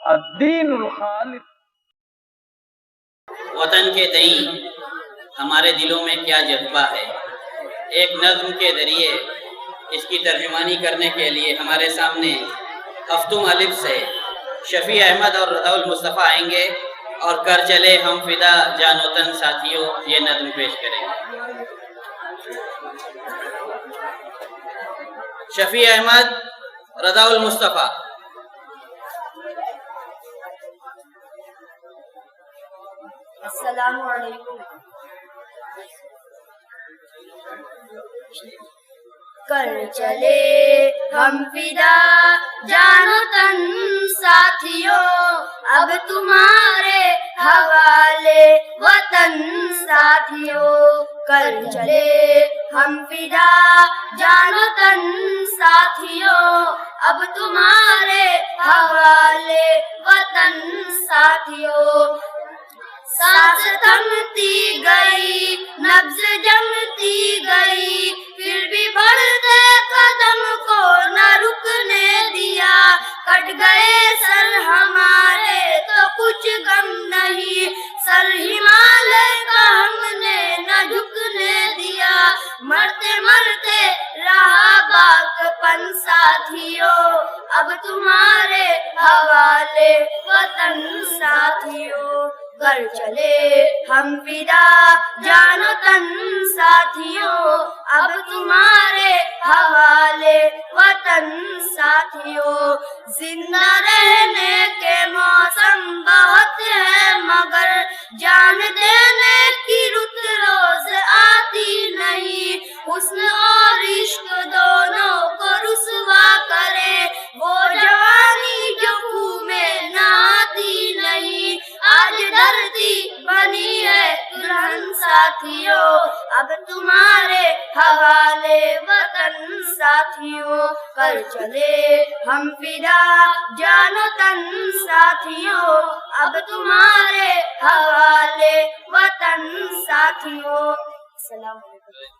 الدین الخالص۔ وطن کے تئیں ہمارے دلوں میں کیا جذبہ ہے، ایک نظم کے ذریعے اس کی ترجمانی کرنے کے لیے ہمارے سامنے ہفتم الف سے شفیع احمد اور رضا المصطفیٰ آئیں گے اور کر چلے ہم فدا جان وطن ساتھیوں یہ نظم پیش کریں گے۔ شفیع احمد، رضا المصطفیٰ۔ السلام علیکم۔ کر چلے ہم فدا جان و تن ساتھیوں، اب تمہارے حوالے وطن ساتھیوں۔ کر چلے ہم فدا جان و تن ساتھیوں، اب تمہارے حوالے وطن ساتھیوں۔ سانس تھمتی گئی، نبض جمتی گئی، پھر بھی بڑھتے قدم کو نہ رکنے دیا۔ کٹ گئے سر ہمارے تو کچھ غم نہیں، سر ہمالیہ کا ہم نے نہ جھکنے دیا۔ مرتے مرتے رہا باک پن ساتھیوں، اب تمہارے حوالے وطن ساتھیوں۔ کر چلے ہم فدا جان و تن ساتھیوں، اب تمہارے حوالے وطن ساتھیوں۔ زندہ رہنے کے موسم بہت ہے مگر جان دینے کی رت روز آتی نہیں۔ حسن اور عشق دونوں کو رسوا کرے وہ جوانی جو خوں میں نہ آتی نہیں۔ آج دھرتی بنی ہے دلہن ساتھیوں، اب تمہارے حوالے وطن ساتھیوں۔ کر چلے ہم فدا جان و تن ساتھیوں، اب تمہارے حوالے وطن ساتھیوں۔ السلام علیکم۔